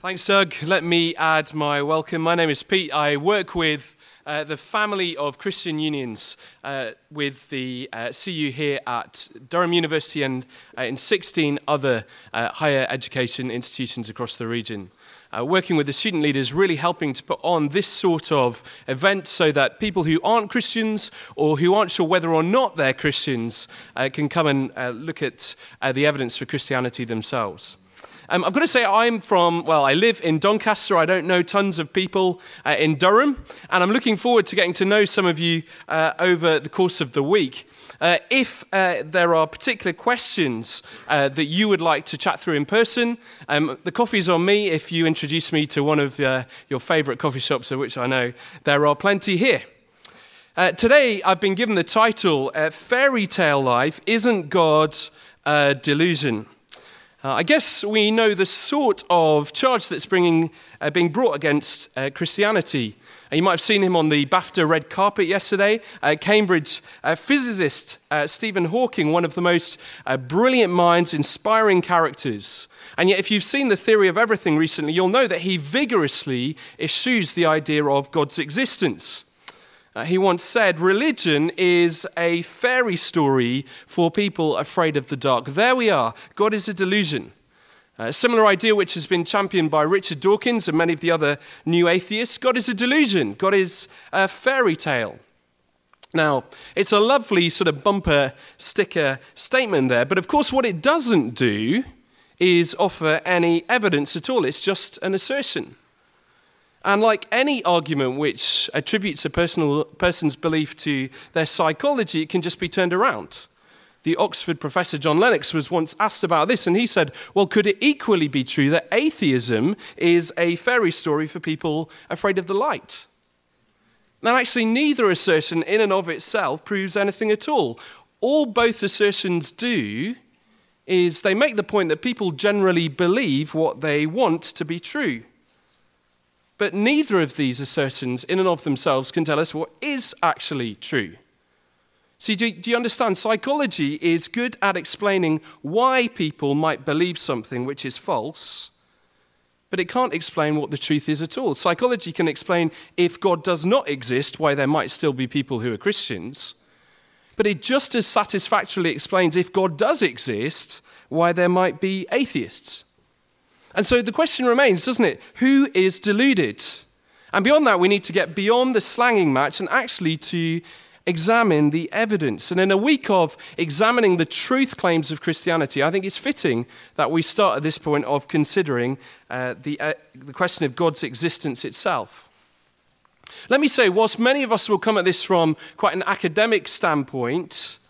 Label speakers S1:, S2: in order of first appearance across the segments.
S1: Thanks, Doug. Let me add my welcome. My name is Pete. I work with the family of Christian unions with the CU here at Durham University and in 16 other higher education institutions across the region. Working with the student leaders, really helping to put on this sort of event so that people who aren't Christians or who aren't sure whether or not they're Christians can come and look at the evidence for Christianity themselves. I've got to say I live in Doncaster. I don't know tons of people in Durham, and I'm looking forward to getting to know some of you over the course of the week. If there are particular questions that you would like to chat through in person, the coffee's on me if you introduce me to one of your favourite coffee shops, of which I know there are plenty here. Today, I've been given the title, Fairytale Life, Isn't God a Delusion? I guess we know the sort of charge that's being brought against Christianity. You might have seen him on the BAFTA red carpet yesterday. Cambridge physicist Stephen Hawking, one of the most brilliant minds, inspiring characters. And yet if you've seen The Theory of Everything recently, you'll know that he vigorously eschews the idea of God's existence. He once said, religion is a fairy story for people afraid of the dark. There we are. God is a delusion. A similar idea which has been championed by Richard Dawkins and many of the other new atheists. God is a delusion. God is a fairy tale. Now, it's a lovely sort of bumper sticker statement there, but of course what it doesn't do is offer any evidence at all. It's just an assertion. And like any argument which attributes a person's belief to their psychology, it can just be turned around. The Oxford professor John Lennox was once asked about this, and he said, well, could it equally be true that atheism is a fairy story for people afraid of the light? Now, actually, neither assertion in and of itself proves anything at all. All both assertions do is they make the point that people generally believe what they want to be true. But neither of these assertions in and of themselves can tell us what is actually true. See, do you understand? Psychology is good at explaining why people might believe something which is false, but it can't explain what the truth is at all. Psychology can explain if God does not exist, why there might still be people who are Christians, but it just as satisfactorily explains if God does exist, why there might be atheists. And so the question remains, doesn't it? Who is deluded? And beyond that, we need to get beyond the slanging match and actually to examine the evidence. And in a week of examining the truth claims of Christianity, I think it's fitting that we start at this point of considering the question of God's existence itself. Let me say, whilst many of us will come at this from quite an academic standpoint,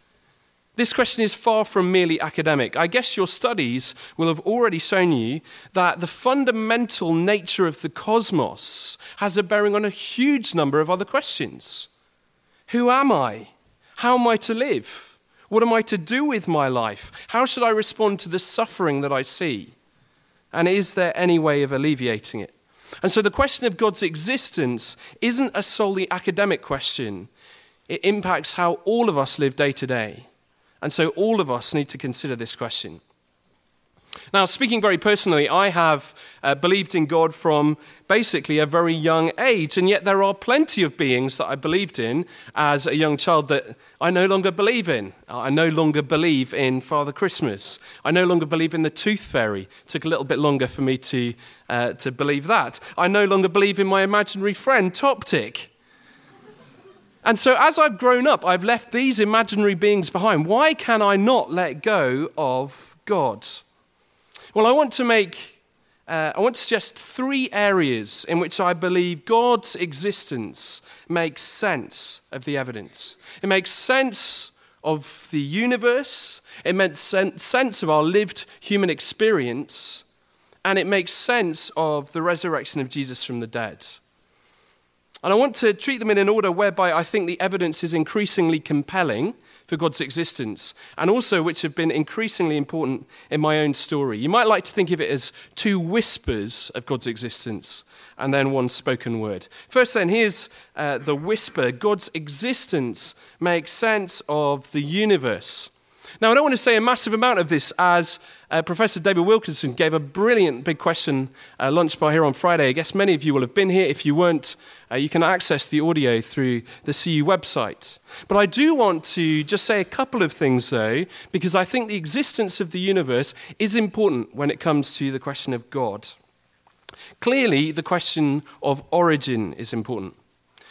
S1: this question is far from merely academic. I guess your studies will have already shown you that the fundamental nature of the cosmos has a bearing on a huge number of other questions. Who am I? How am I to live? What am I to do with my life? How should I respond to the suffering that I see? And is there any way of alleviating it? And so the question of God's existence isn't a solely academic question. It impacts how all of us live day to day. And so all of us need to consider this question. Now, speaking very personally, I have believed in God from basically a very young age, and yet there are plenty of beings that I believed in as a young child that I no longer believe in. I no longer believe in Father Christmas. I no longer believe in the Tooth Fairy. It took a little bit longer for me to believe that. I no longer believe in my imaginary friend, Toptic. And so as I've grown up, I've left these imaginary beings behind. Why can I not let go of God? Well, I want to suggest three areas in which I believe God's existence makes sense of the evidence. It makes sense of the universe, it makes sense of our lived human experience, and it makes sense of the resurrection of Jesus from the dead. And I want to treat them in an order whereby I think the evidence is increasingly compelling for God's existence, and also which have been increasingly important in my own story. You might like to think of it as two whispers of God's existence, and then one spoken word. First then, here's the whisper. God's existence makes sense of the universe. Now, I don't want to say a massive amount of this, as Professor David Wilkinson gave a brilliant big question lunch bar here on Friday. I guess many of you will have been here. If you weren't, you can access the audio through the CU website. But I do want to just say a couple of things, though, because I think the existence of the universe is important when it comes to the question of God. Clearly, the question of origin is important.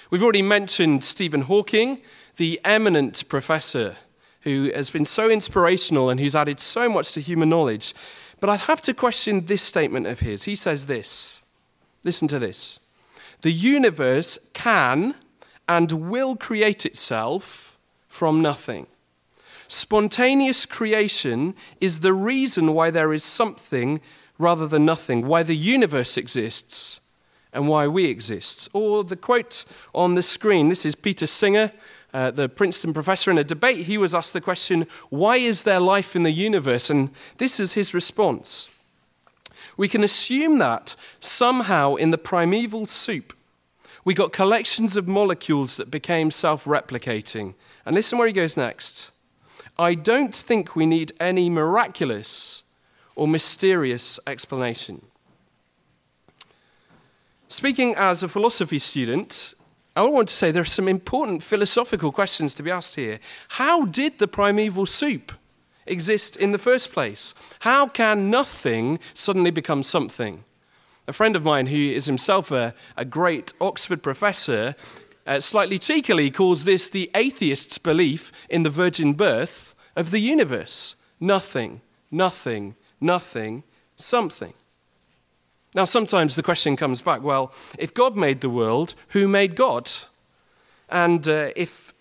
S1: We've already mentioned Stephen Hawking, the eminent professor who has been so inspirational and who's added so much to human knowledge. But I'd have to question this statement of his. He says this. Listen to this. The universe can and will create itself from nothing. Spontaneous creation is the reason why there is something rather than nothing, why the universe exists and why we exist. Or the quote on the screen, this is Peter Singer, the Princeton professor. In a debate, he was asked the question, why is there life in the universe? And this is his response. We can assume that somehow in the primeval soup, we got collections of molecules that became self-replicating. And listen where he goes next. I don't think we need any miraculous or mysterious explanation. Speaking as a philosophy student, I want to say there are some important philosophical questions to be asked here. How did the primeval soup exist in the first place? How can nothing suddenly become something? A friend of mine who is himself a great Oxford professor slightly cheekily calls this the atheist's belief in the virgin birth of the universe. Nothing, nothing, nothing, something. Now, sometimes the question comes back, well, if God made the world, who made God? And if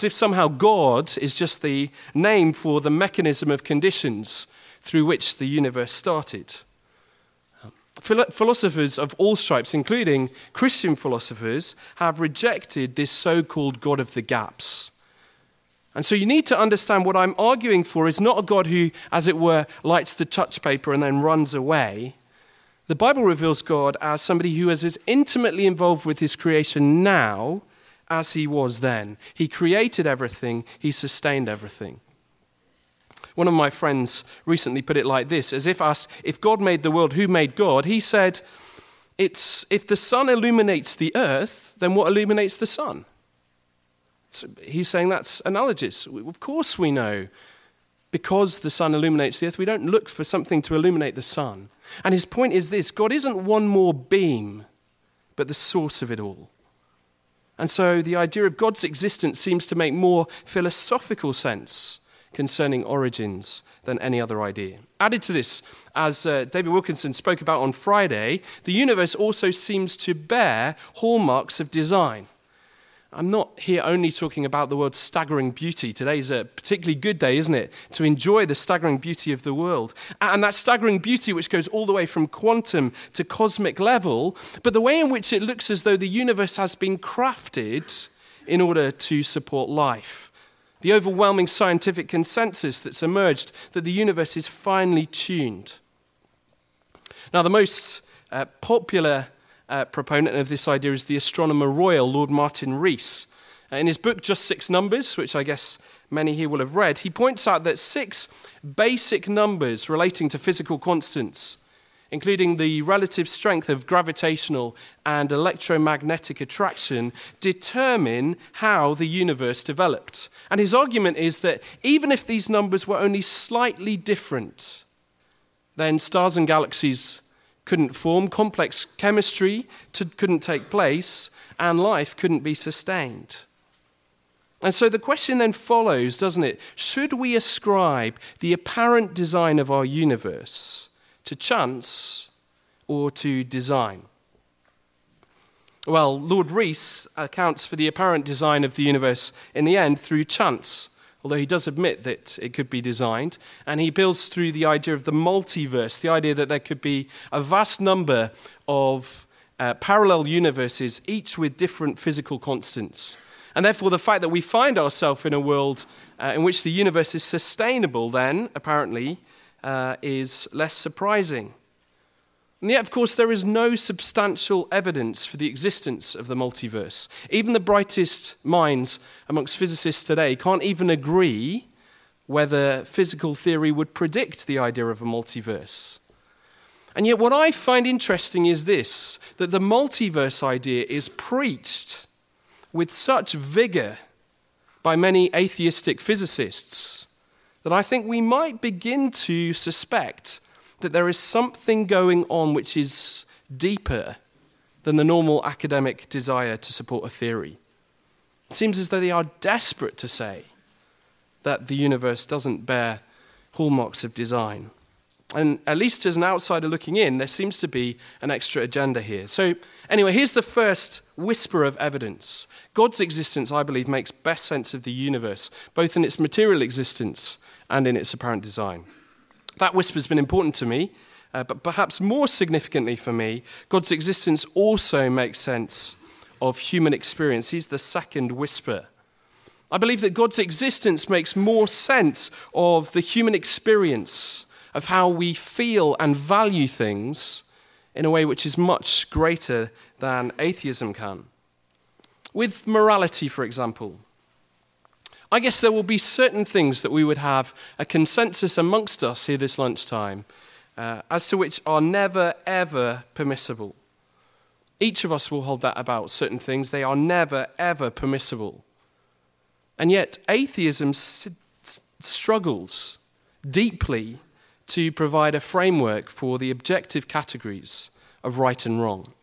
S1: somehow God is just the name for the mechanism of conditions through which the universe started. Philosophers of all stripes, including Christian philosophers, have rejected this so-called God of the gaps. And so you need to understand what I'm arguing for is not a God who, as it were, lights the touch paper and then runs away. The Bible reveals God as somebody who is as intimately involved with his creation now as he was then. He created everything. He sustained everything. One of my friends recently put it like this, as if asked, if God made the world, who made God? He said, if the sun illuminates the earth, then what illuminates the sun? So he's saying that's analogous. Of course we know. Because the sun illuminates the earth, we don't look for something to illuminate the sun. And his point is this, God isn't one more beam, but the source of it all. And so the idea of God's existence seems to make more philosophical sense concerning origins than any other idea. Added to this, as David Wilkinson spoke about on Friday, the universe also seems to bear hallmarks of design. I'm not here only talking about the world's staggering beauty. Today's a particularly good day, isn't it? To enjoy the staggering beauty of the world. And that staggering beauty which goes all the way from quantum to cosmic level, but the way in which it looks as though the universe has been crafted in order to support life. The overwhelming scientific consensus that's emerged that the universe is finely tuned. Now, the most popular proponent of this idea is the astronomer royal, Lord Martin Rees. In his book, Just Six Numbers, which I guess many here will have read, he points out that 6 basic numbers relating to physical constants, including the relative strength of gravitational and electromagnetic attraction, determine how the universe developed. And his argument is that even if these numbers were only slightly different, then stars and galaxies couldn't form, complex chemistry couldn't take place, and life couldn't be sustained. And so the question then follows, doesn't it? Should we ascribe the apparent design of our universe to chance or to design? Well, Lord Rees accounts for the apparent design of the universe in the end through chance, although he does admit that it could be designed. And he builds through the idea of the multiverse, the idea that there could be a vast number of parallel universes, each with different physical constants. And therefore, the fact that we find ourselves in a world in which the universe is sustainable then, apparently, is less surprising. And yet, of course, there is no substantial evidence for the existence of the multiverse. Even the brightest minds amongst physicists today can't even agree whether physical theory would predict the idea of a multiverse. And yet what I find interesting is this, that the multiverse idea is preached with such vigor by many atheistic physicists that I think we might begin to suspect that there is something going on which is deeper than the normal academic desire to support a theory. It seems as though they are desperate to say that the universe doesn't bear hallmarks of design. And at least as an outsider looking in, there seems to be an extra agenda here. So anyway, here's the first whisper of evidence. God's existence, I believe, makes best sense of the universe, both in its material existence and in its apparent design. That whisper's been important to me, but perhaps more significantly for me, God's existence also makes sense of human experience. He's the second whisper. I believe that God's existence makes more sense of the human experience, of how we feel and value things in a way which is much greater than atheism can. With morality, for example, I guess there will be certain things that we would have a consensus amongst us here this lunchtime as to which are never, ever permissible. Each of us will hold that about certain things. They are never, ever permissible. And yet atheism struggles deeply to provide a framework for the objective categories of right and wrong.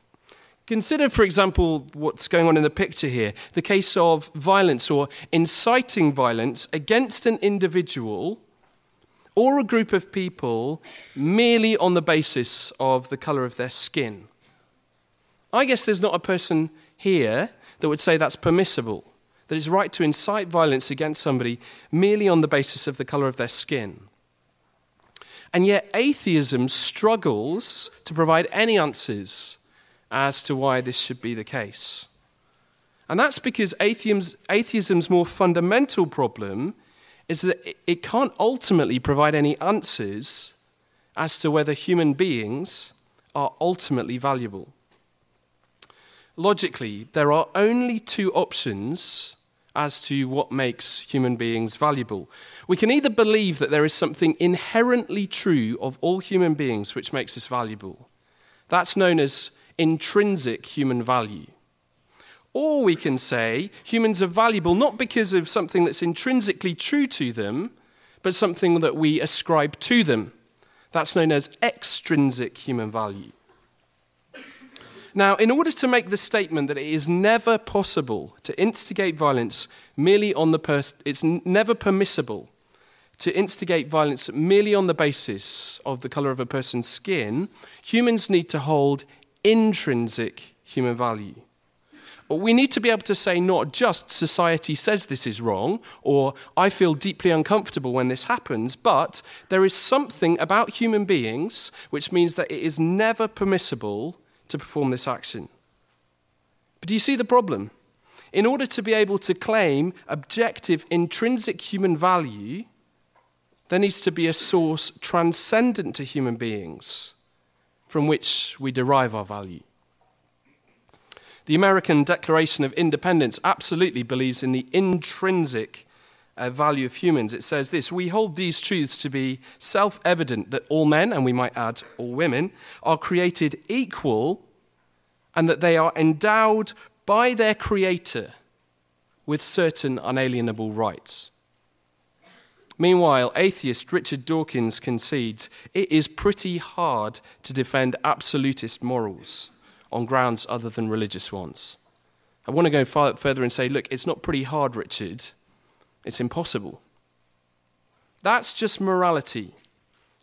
S1: Consider, for example, what's going on in the picture here, the case of violence or inciting violence against an individual or a group of people merely on the basis of the colour of their skin. I guess there's not a person here that would say that's permissible, that it's right to incite violence against somebody merely on the basis of the colour of their skin. And yet atheism struggles to provide any answers as to why this should be the case. And that's because atheism's more fundamental problem is that it can't ultimately provide any answers as to whether human beings are ultimately valuable. Logically, there are only two options as to what makes human beings valuable. We can either believe that there is something inherently true of all human beings which makes us valuable. That's known as intrinsic human value. Or we can say humans are valuable not because of something that's intrinsically true to them, but something that we ascribe to them. That's known as extrinsic human value. Now, in order to make the statement that it is never possible to instigate violence merely on the person, it's never permissible to instigate violence merely on the basis of the colour of a person's skin, humans need to hold intrinsic human value. We need to be able to say not just society says this is wrong, or I feel deeply uncomfortable when this happens, but there is something about human beings which means that it is never permissible to perform this action. But do you see the problem? In order to be able to claim objective intrinsic human value, there needs to be a source transcendent to human beings from which we derive our value. The American Declaration of Independence absolutely believes in the intrinsic value of humans. It says this: we hold these truths to be self-evident that all men, and we might add all women, are created equal and that they are endowed by their Creator with certain unalienable rights. Meanwhile, atheist Richard Dawkins concedes it is pretty hard to defend absolutist morals on grounds other than religious ones. I want to go further and say, look, it's not pretty hard, Richard. It's impossible. That's just morality.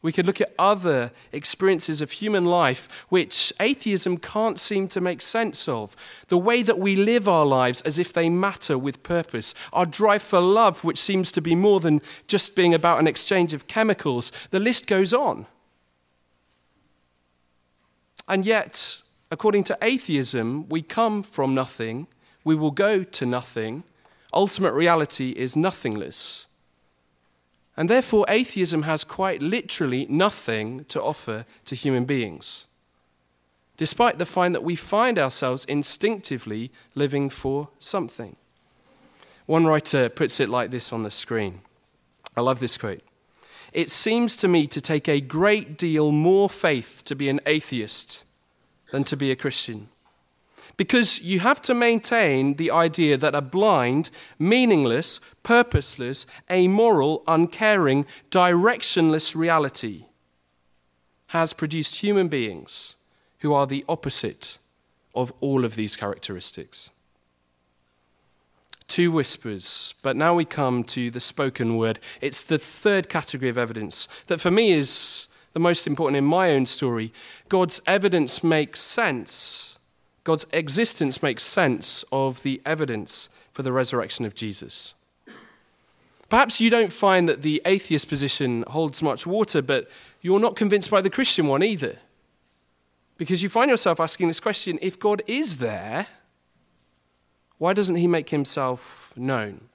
S1: We could look at other experiences of human life which atheism can't seem to make sense of. The way that we live our lives as if they matter with purpose. Our drive for love, which seems to be more than just being about an exchange of chemicals. The list goes on. And yet, according to atheism, we come from nothing. We will go to nothing. Ultimate reality is nothingness. And therefore, atheism has quite literally nothing to offer to human beings, despite the fact that we find ourselves instinctively living for something. One writer puts it like this on the screen. I love this quote. "It seems to me to take a great deal more faith to be an atheist than to be a Christian. Because you have to maintain the idea that a blind, meaningless, purposeless, amoral, uncaring, directionless reality has produced human beings who are the opposite of all of these characteristics." Two whispers, but now we come to the spoken word. It's the third category of evidence that for me is the most important in my own story. God's evidence makes sense. God's existence makes sense of the evidence for the resurrection of Jesus. Perhaps you don't find that the atheist position holds much water, but you're not convinced by the Christian one either. Because you find yourself asking this question, if God is there, why doesn't he make himself known?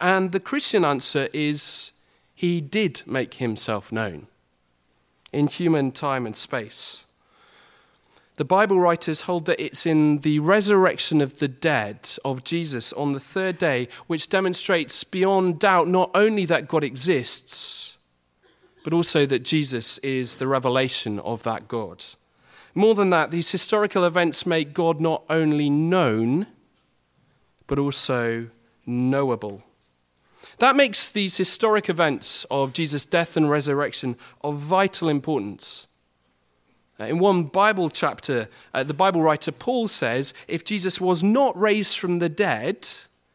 S1: And the Christian answer is, he did make himself known in human time and space. The Bible writers hold that it's in the resurrection of the dead of Jesus on the third day, which demonstrates beyond doubt not only that God exists, but also that Jesus is the revelation of that God. More than that, these historical events make God not only known, but also knowable. That makes these historic events of Jesus' death and resurrection of vital importance. In one Bible chapter, the Bible writer Paul says, if Jesus was not raised from the dead,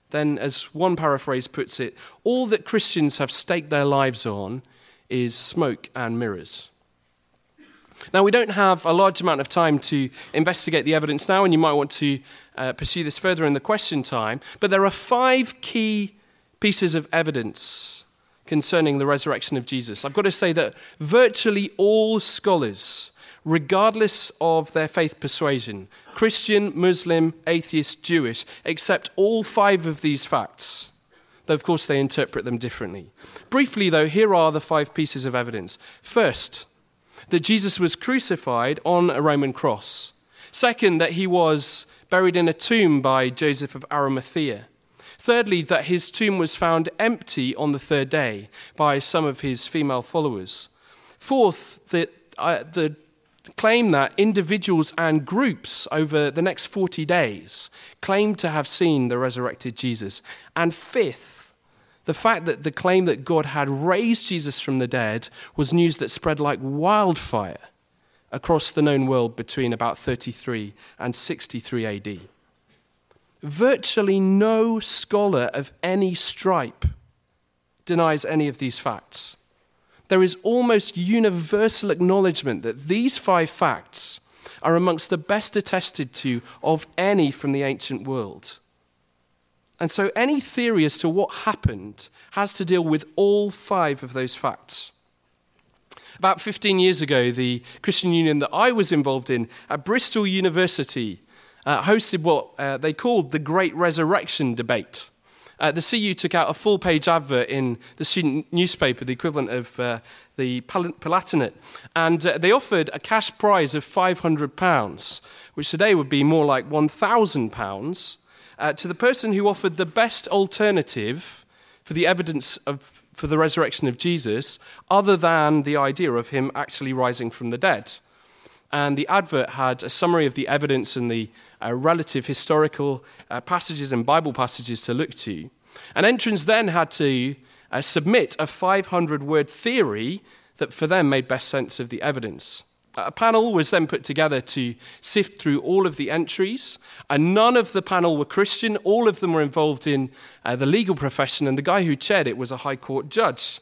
S1: then, as one paraphrase puts it, all that Christians have staked their lives on is smoke and mirrors. Now, we don't have a large amount of time to investigate the evidence now, and you might want to pursue this further in the question time, but there are 5 key pieces of evidence concerning the resurrection of Jesus. I've got to say that virtually all scholars, regardless of their faith persuasion, Christian, Muslim, atheist, Jewish, accept all 5 of these facts, though of course they interpret them differently. Briefly though, here are the 5 pieces of evidence. First, that Jesus was crucified on a Roman cross. Second, that he was buried in a tomb by Joseph of Arimathea. Thirdly, that his tomb was found empty on the third day by some of his female followers. Fourth, that the claim that individuals and groups over the next 40 days claimed to have seen the resurrected Jesus. And fifth, the fact that the claim that God had raised Jesus from the dead was news that spread like wildfire across the known world between about 33 and 63 AD. Virtually no scholar of any stripe denies any of these facts. There is almost universal acknowledgement that these 5 facts are amongst the best attested to of any from the ancient world. And so any theory as to what happened has to deal with all 5 of those facts. About 15 years ago, the Christian Union that I was involved in at Bristol University hosted what they called the Great Resurrection Debate. The CU took out a full-page advert in the student newspaper, the equivalent of the Palatinate, and they offered a cash prize of £500, which today would be more like £1,000, to the person who offered the best alternative for the evidence for the resurrection of Jesus, other than the idea of him actually rising from the dead. And the advert had a summary of the evidence and the relative historical passages and Bible passages to look to. And entrants then had to submit a 500-word theory that for them made best sense of the evidence. A panel was then put together to sift through all of the entries, and none of the panel were Christian. All of them were involved in the legal profession, and the guy who chaired it was a high court judge.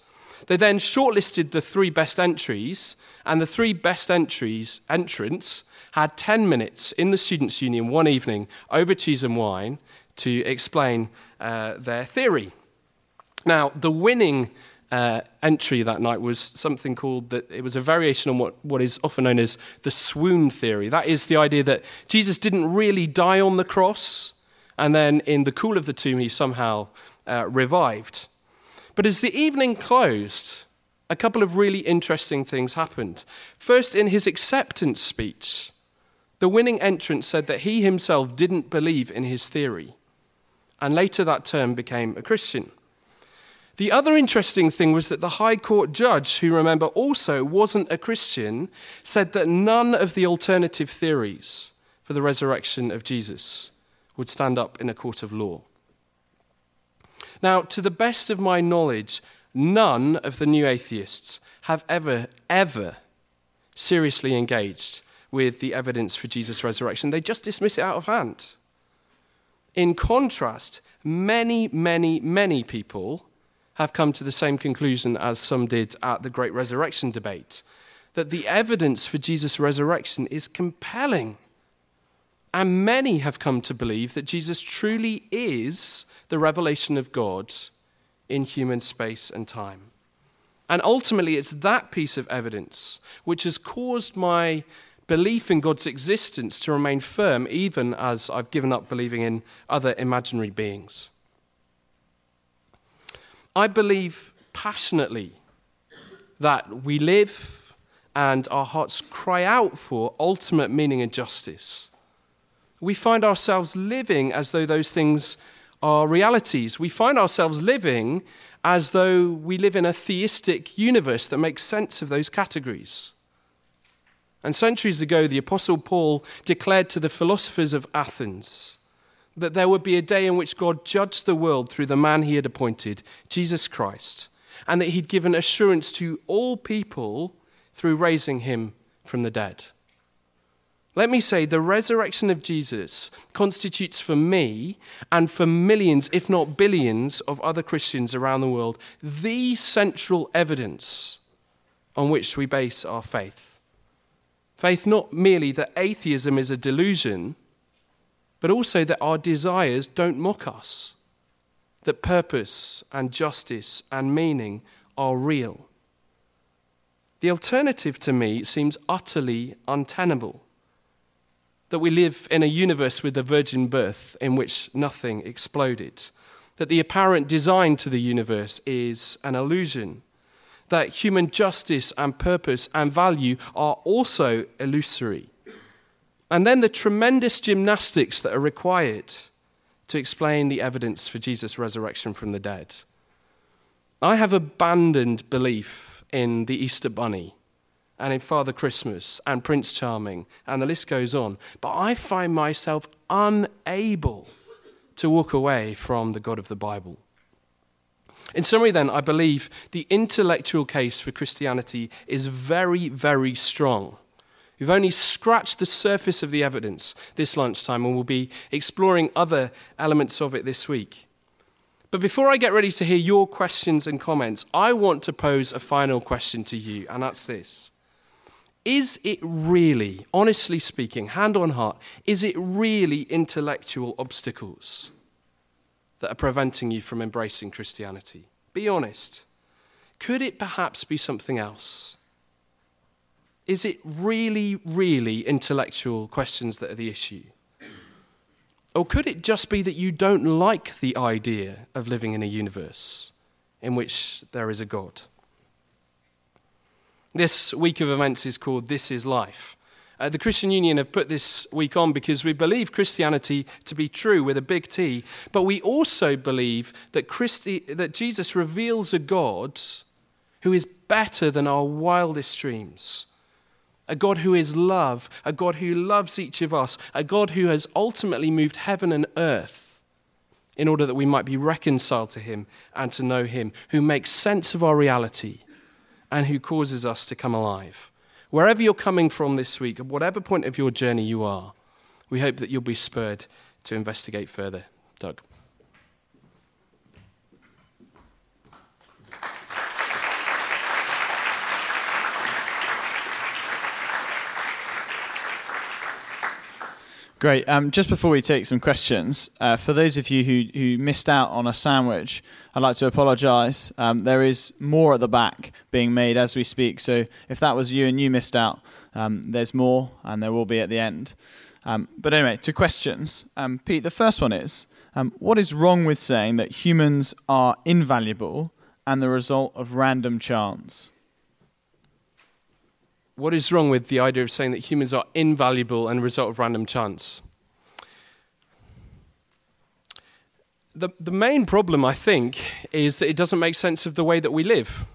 S1: They then shortlisted the 3 best entries, and the 3 best entrants had 10 minutes in the Students' Union one evening over cheese and wine to explain their theory. Now, the winning entry that night was something called, it was a variation on what is often known as the swoon theory. That is the idea that Jesus didn't really die on the cross, and then in the cool of the tomb he somehow revived. But as the evening closed, a couple of really interesting things happened. First, in his acceptance speech, the winning entrant said that he himself didn't believe in his theory, and later that term became a Christian. The other interesting thing was that the High Court judge, who, remember, also wasn't a Christian, said that none of the alternative theories for the resurrection of Jesus would stand up in a court of law. Now, to the best of my knowledge, none of the new atheists have ever seriously engaged with the evidence for Jesus' resurrection. They just dismiss it out of hand. In contrast, many people have come to the same conclusion as some did at the Great Resurrection debate, that the evidence for Jesus' resurrection is compelling. And many have come to believe that Jesus truly is the revelation of God in human space and time. And ultimately, it's that piece of evidence which has caused my belief in God's existence to remain firm, even as I've given up believing in other imaginary beings. I believe passionately that we live and our hearts cry out for ultimate meaning and justice. We find ourselves living as though those things are realities. We find ourselves living as though we live in a theistic universe that makes sense of those categories. And centuries ago, the Apostle Paul declared to the philosophers of Athens that there would be a day in which God judged the world through the man he had appointed, Jesus Christ, and that he'd given assurance to all people through raising him from the dead. Let me say, the resurrection of Jesus constitutes for me and for millions, if not billions, of other Christians around the world, the central evidence on which we base our faith. Faith not merely that atheism is a delusion, but also that our desires don't mock us, that purpose and justice and meaning are real. The alternative to me seems utterly untenable, that we live in a universe with a virgin birth in which nothing exploded, that the apparent design to the universe is an illusion, that human justice and purpose and value are also illusory. And then the tremendous gymnastics that are required to explain the evidence for Jesus' resurrection from the dead. I have abandoned belief in the Easter Bunny and in Father Christmas and Prince Charming, and the list goes on. But I find myself unable to walk away from the God of the Bible. In summary then, I believe the intellectual case for Christianity is very strong. We've only scratched the surface of the evidence this lunchtime, and we'll be exploring other elements of it this week. But before I get ready to hear your questions and comments, I want to pose a final question to you, and that's this. Is it really, honestly speaking, hand on heart, is it really intellectual obstacles that are preventing you from embracing Christianity? Be honest. Could it perhaps be something else? Is it really intellectual questions that are the issue? Or could it just be that you don't like the idea of living in a universe in which there is a God? This week of events is called This Is Life. The Christian Union have put this week on because we believe Christianity to be true with a big T, but we also believe that Jesus reveals a God who is better than our wildest dreams. A God who is love, a God who loves each of us, a God who has ultimately moved heaven and earth in order that we might be reconciled to him and to know him, who makes sense of our reality and who causes us to come alive. Wherever you're coming from this week, at whatever point of your journey you are, we hope that you'll be spurred to investigate further. Doug.
S2: Great. Just before we take some questions, for those of you who missed out on a sandwich, I'd like to apologise. There is more at the back being made as we speak, so if that was you and you missed out, there's more, and there will be at the end. But anyway, to questions. Pete, the first one is, what is wrong with saying that humans are invaluable and the result of random chance?
S1: What is wrong with the idea of saying that humans are invaluable and a result of random chance? the main problem, I think, is that it doesn't make sense of the way that we live.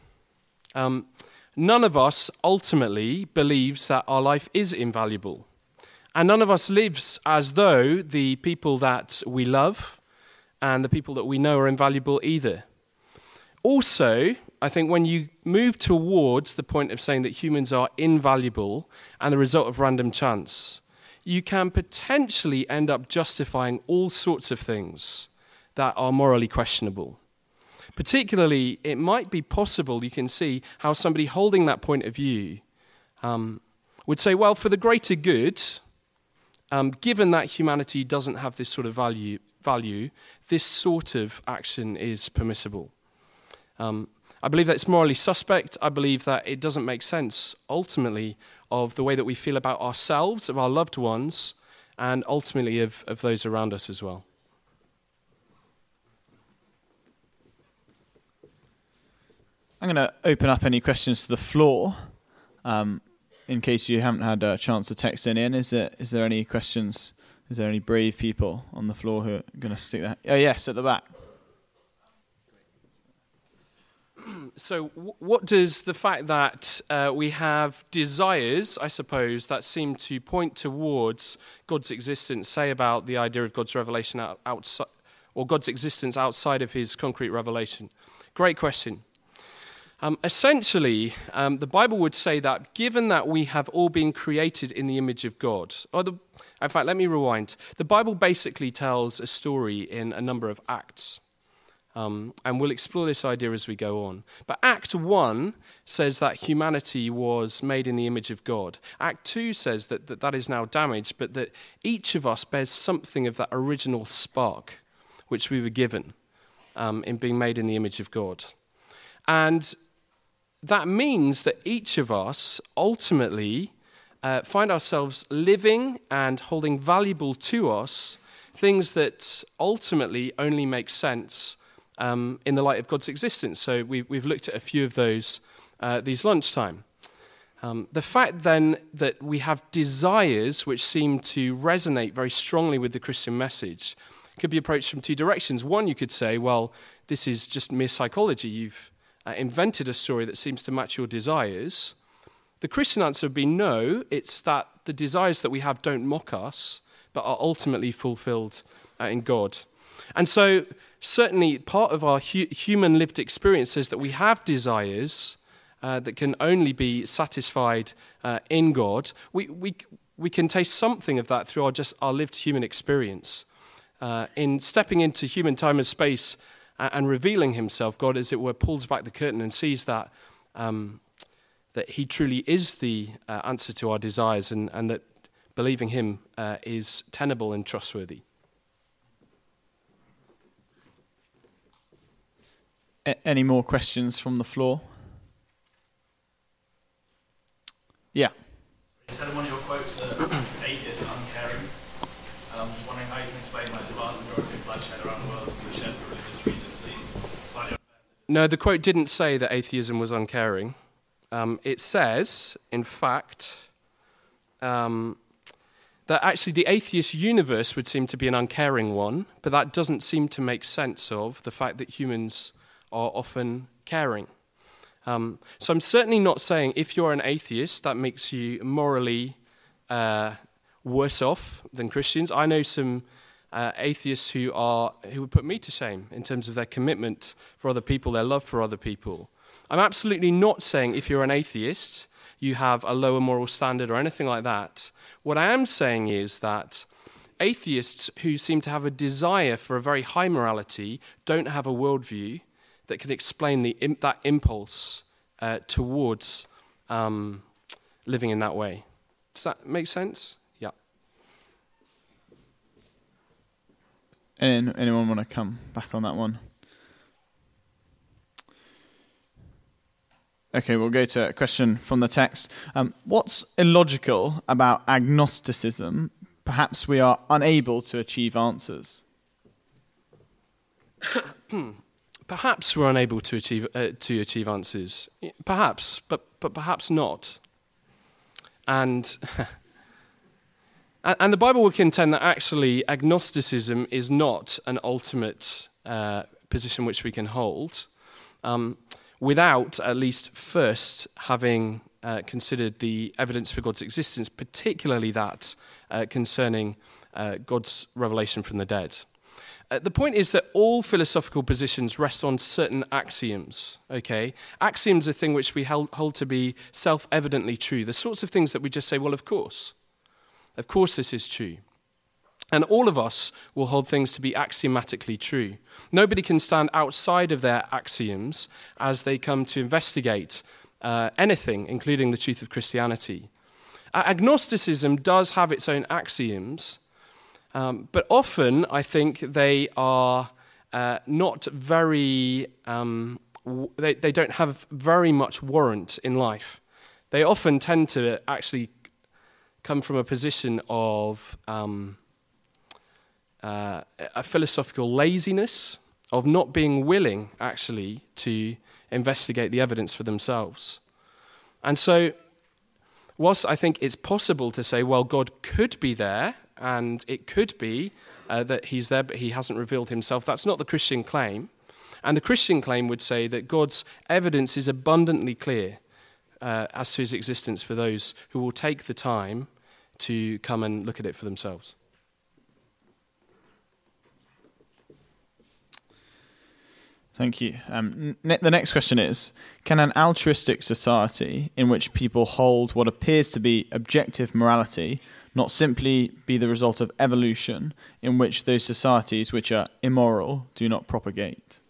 S1: None of us ultimately believes that our life is invaluable. And none of us lives as though the people that we love and the people that we know are invaluable either. Also, I think when you move towards the point of saying that humans are invaluable and the result of random chance, you can potentially end up justifying all sorts of things that are morally questionable. Particularly, it might be possible, you can see, how somebody holding that point of view would say, well, for the greater good, given that humanity doesn't have this sort of value, this sort of action is permissible. I believe that it's morally suspect. I believe that it doesn't make sense, ultimately, of the way that we feel about ourselves, of our loved ones, and ultimately of those around us as well.
S2: I'm going to open up any questions to the floor, in case you haven't had a chance to text any in. Is there any questions? Is there any brave people on the floor who are going to stick that? Oh, yes, at the back.
S1: So what does the fact that we have desires, I suppose, that seem to point towards God's existence say about the idea of God's revelation outside, or God's existence outside of his concrete revelation? Great question. Essentially, the Bible would say that given that we have all been created in the image of God, in fact, let me rewind. The Bible basically tells a story in a number of acts. And we'll explore this idea as we go on. But Act 1 says that humanity was made in the image of God. Act 2 says that is now damaged, but that each of us bears something of that original spark which we were given in being made in the image of God. And that means that each of us ultimately find ourselves living and holding valuable to us things that ultimately only make sense in the light of God's existence. So we've looked at a few of those these lunchtime. The fact then that we have desires which seem to resonate very strongly with the Christian message could be approached from two directions. One, you could say, well, this is just mere psychology. You've invented a story that seems to match your desires. The Christian answer would be no, it's that the desires that we have don't mock us, but are ultimately fulfilled in God. And so certainly part of our human lived experience is that we have desires that can only be satisfied in God. We can taste something of that through our lived human experience. In stepping into human time and space and revealing himself, God, as it were, pulls back the curtain and sees that that he truly is the answer to our desires, and that believing him is tenable and trustworthy.
S2: Any more questions from the floor? Yeah.
S3: You said in one of your quotes that atheists are uncaring. And I'm just wondering how you can explain like the vast majority of bloodshed around the world is being shed for religious reasons. Seems slightly unfair.
S1: No, the quote didn't say that atheism was uncaring. It says, in fact, that actually the atheist universe would seem to be an uncaring one, but that doesn't seem to make sense of the fact that humans are often caring. So I'm certainly not saying if you're an atheist, that makes you morally worse off than Christians. I know some atheists who would put me to shame in terms of their commitment for other people, their love for other people. I'm absolutely not saying if you're an atheist, you have a lower moral standard or anything like that. What I am saying is that atheists who seem to have a desire for a very high morality don't have a worldview that can explain that impulse towards living in that way. Does that make sense? Yeah.
S2: Anyone want to come back on that one? Okay, we'll go to a question from the text. What's illogical about agnosticism? Perhaps we are unable to achieve answers.
S1: Perhaps we're unable to achieve answers. Perhaps, but perhaps not. And the Bible would contend that actually agnosticism is not an ultimate position which we can hold, without at least first having considered the evidence for God's existence, particularly that concerning God's revelation from the dead. The point is that all philosophical positions rest on certain axioms, okay? Axioms are things which we hold to be self-evidently true, the sorts of things that we just say, well, of course this is true. And all of us will hold things to be axiomatically true. Nobody can stand outside of their axioms as they come to investigate anything, including the truth of Christianity. Agnosticism does have its own axioms, but often I think they are not very, they don't have very much warrant in life. They often tend to actually come from a position of a philosophical laziness, of not being willing actually to investigate the evidence for themselves. And so, whilst I think it's possible to say, well, God could be there, and it could be that he's there, but he hasn't revealed himself, that's not the Christian claim. And the Christian claim would say that God's evidence is abundantly clear as to his existence for those who will take the time to come and look at it for themselves.
S2: Thank you. The next question is, can an altruistic society in which people hold what appears to be objective morality not simply be the result of evolution in which those societies which are immoral do not propagate?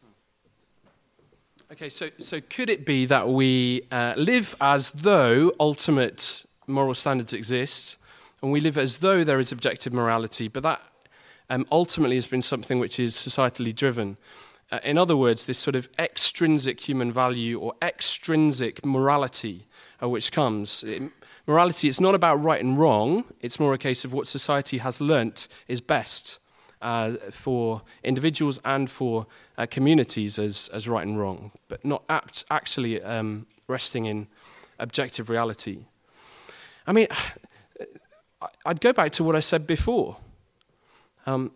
S1: Okay, so could it be that we live as though ultimate moral standards exist, and we live as though there is objective morality, but that ultimately has been something which is societally driven? In other words, this sort of extrinsic human value or extrinsic morality which comes. Morality, it's not about right and wrong, it's more a case of what society has learnt is best for individuals and for communities as right and wrong, but not actually resting in objective reality. I mean, I'd go back to what I said before.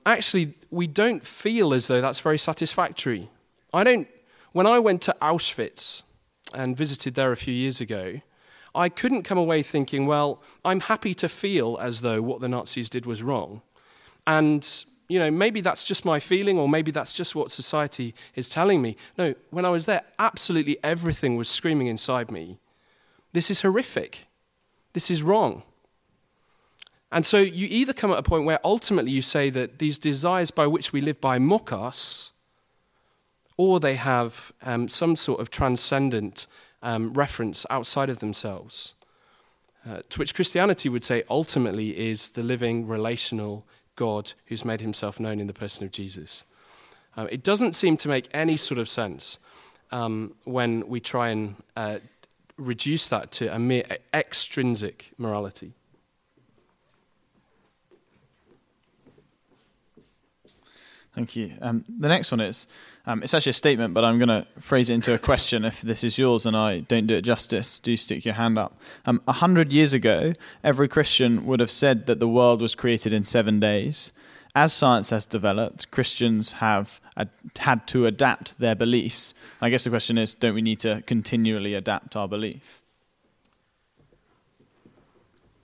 S1: Actually, we don't feel as though that's very satisfactory. When I went to Auschwitz and visited there a few years ago, I couldn't come away thinking, well, I'm happy to feel as though what the Nazis did was wrong. And, maybe that's just my feeling, or maybe that's just what society is telling me. No, when I was there, absolutely everything was screaming inside me. This is horrific. This is wrong. And so you either come at a point where ultimately you say that these desires by which we live by mock us, or they have some sort of transcendent reference outside of themselves, to which Christianity would say ultimately is the living, relational God who's made himself known in the person of Jesus. It doesn't seem to make any sort of sense when we try and reduce that to a mere extrinsic morality.
S2: Thank you. The next one is, it's actually a statement, but I'm going to phrase it into a question. If this is yours and I don't do it justice, do stick your hand up. 100 years ago, every Christian would have said that the world was created in 7 days. As science has developed, Christians have had to adapt their beliefs. I guess the question is, don't we need to continually adapt our belief?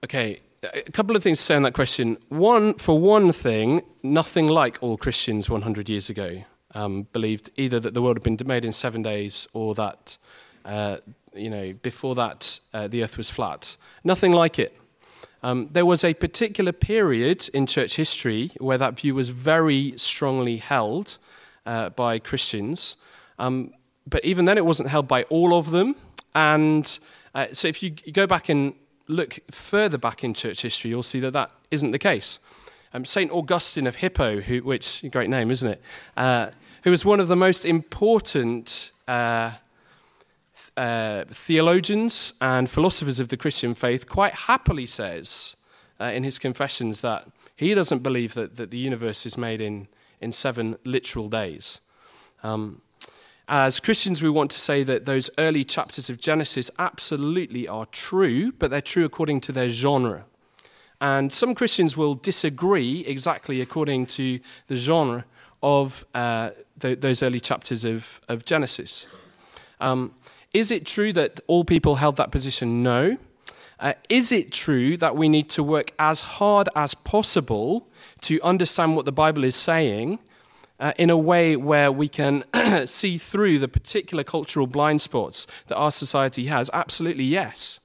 S1: Okay. A couple of things to say on that question. For one thing, nothing like all Christians 100 years ago believed either that the world had been made in 7 days or that, before that the earth was flat. Nothing like it. There was a particular period in church history where that view was very strongly held by Christians, but even then it wasn't held by all of them. And so if you go back and look further back in church history, you'll see that isn't the case. St. Augustine of Hippo, which great name, isn't it? Who was one of the most important theologians and philosophers of the Christian faith, quite happily says in his Confessions that he doesn't believe that the universe is made in 7 literal days. As Christians, we want to say that those early chapters of Genesis absolutely are true, but they're true according to their genre. And some Christians will disagree exactly according to the genre of those early chapters of Genesis. Is it true that all people held that position? No. Is it true that we need to work as hard as possible to understand what the Bible is saying in a way where we can see through the particular cultural blind spots that our society has? Absolutely, yes.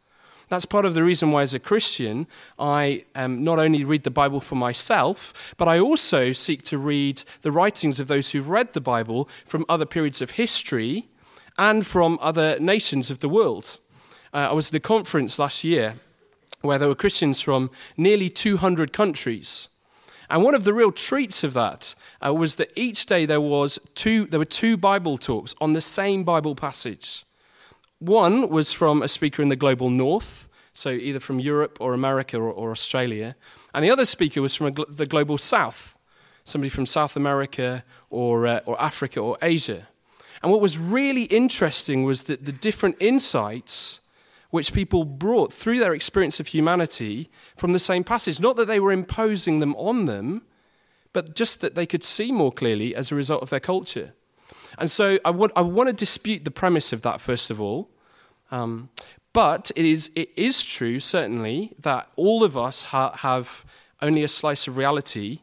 S1: That's part of the reason why, as a Christian, I not only read the Bible for myself, but I also seek to read the writings of those who've read the Bible from other periods of history and from other nations of the world. I was at a conference last year where there were Christians from nearly 200 countries. And one of the real treats of that was that each day there were two Bible talks on the same Bible passage. One was from a speaker in the global north, so either from Europe or America or Australia. And the other speaker was from the global south, somebody from South America or Africa or Asia. And what was really interesting was that the different insights which people brought through their experience of humanity from the same passage. Not that they were imposing them on them, but just that they could see more clearly as a result of their culture. And so I want to dispute the premise of that, first of all. But it is true, certainly, that all of us have only a slice of reality,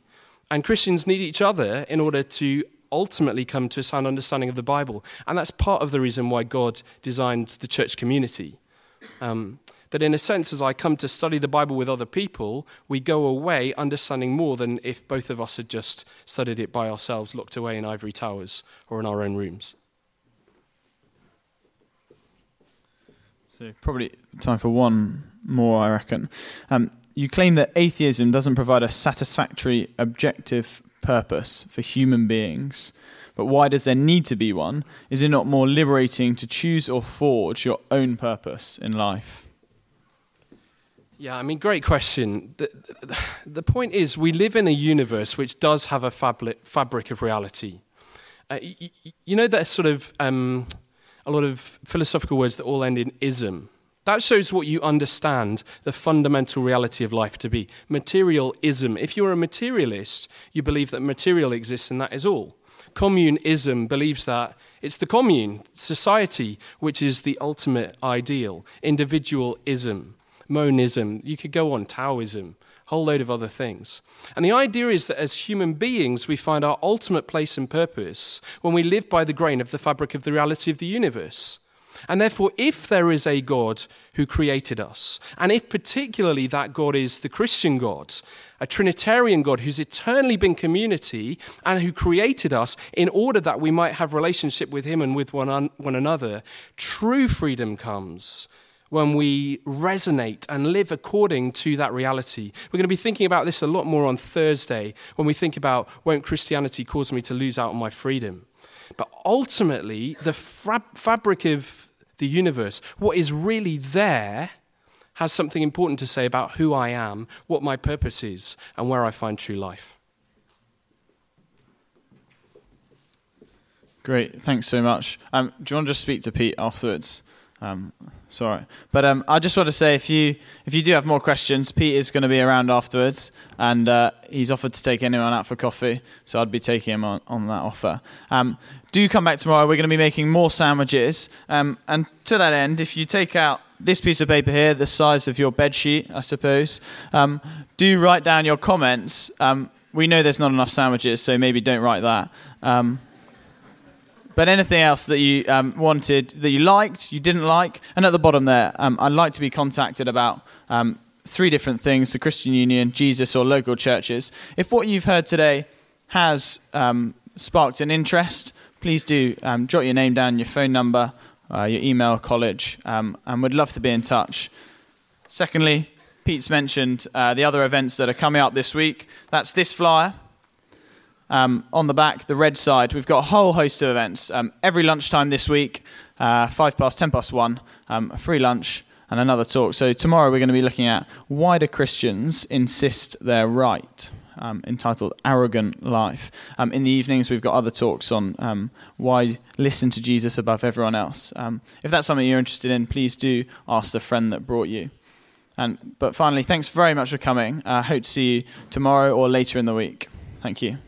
S1: and Christians need each other in order to ultimately come to a sound understanding of the Bible. And that's part of the reason why God designed the church community. That in a sense, as I come to study the Bible with other people, we go away understanding more than if both of us had just studied it by ourselves, locked away in ivory towers or in our own rooms.
S2: So probably time for one more, I reckon. You claim that atheism doesn't provide a satisfactory objective purpose for human beings. But why does there need to be one? Is it not more liberating to choose or forge your own purpose in life?
S1: Yeah, I mean, great question. The point is, we live in a universe which does have a fabric of reality. You know that sort of a lot of philosophical words that all end in ism. That shows what you understand the fundamental reality of life to be. Materialism. If you're a materialist, you believe that material exists and that is all. Communism believes that it's the commune, society, which is the ultimate ideal. Individualism, monism, you could go on, Taoism, a whole load of other things. And the idea is that as human beings, we find our ultimate place and purpose when we live by the grain of the fabric of the reality of the universe. And therefore, if there is a God who created us, and if particularly that God is the Christian God, a Trinitarian God who's eternally been community and who created us in order that we might have relationship with him and with one another, true freedom comes when we resonate and live according to that reality. We're going to be thinking about this a lot more on Thursday when we think about, won't Christianity cause me to lose out on my freedom? But ultimately, the fabric of the universe, what is really there, has something important to say about who I am, what my purpose is, and where I find true life.
S2: Great, thanks so much. Do you want to just speak to Pete afterwards? Sorry, but I just want to say if you do have more questions, Pete is going to be around afterwards, and he's offered to take anyone out for coffee, so I'd be taking him on that offer. Do come back tomorrow. We're going to be making more sandwiches, and to that end, if you take out this piece of paper here, the size of your bed sheet, I suppose, do write down your comments. We know there's not enough sandwiches, so maybe don't write that. But anything else that you wanted, that you liked, you didn't like, and at the bottom there, I'd like to be contacted about 3 different things: the Christian Union, Jesus, or local churches. If what you've heard today has sparked an interest, please do jot your name down, your phone number, your email, college, and we'd love to be in touch. Secondly, Pete's mentioned the other events that are coming up this week. That's this flyer. On the back, the red side, we've got a whole host of events. Every lunchtime this week, 1:10 a free lunch and another talk. So tomorrow we're going to be looking at why do Christians insist they're right, entitled Arrogant Life. In the evenings, we've got other talks on why listen to Jesus above everyone else. If that's something you're interested in, please do ask the friend that brought you. But finally, thanks very much for coming. I hope to see you tomorrow or later in the week. Thank you.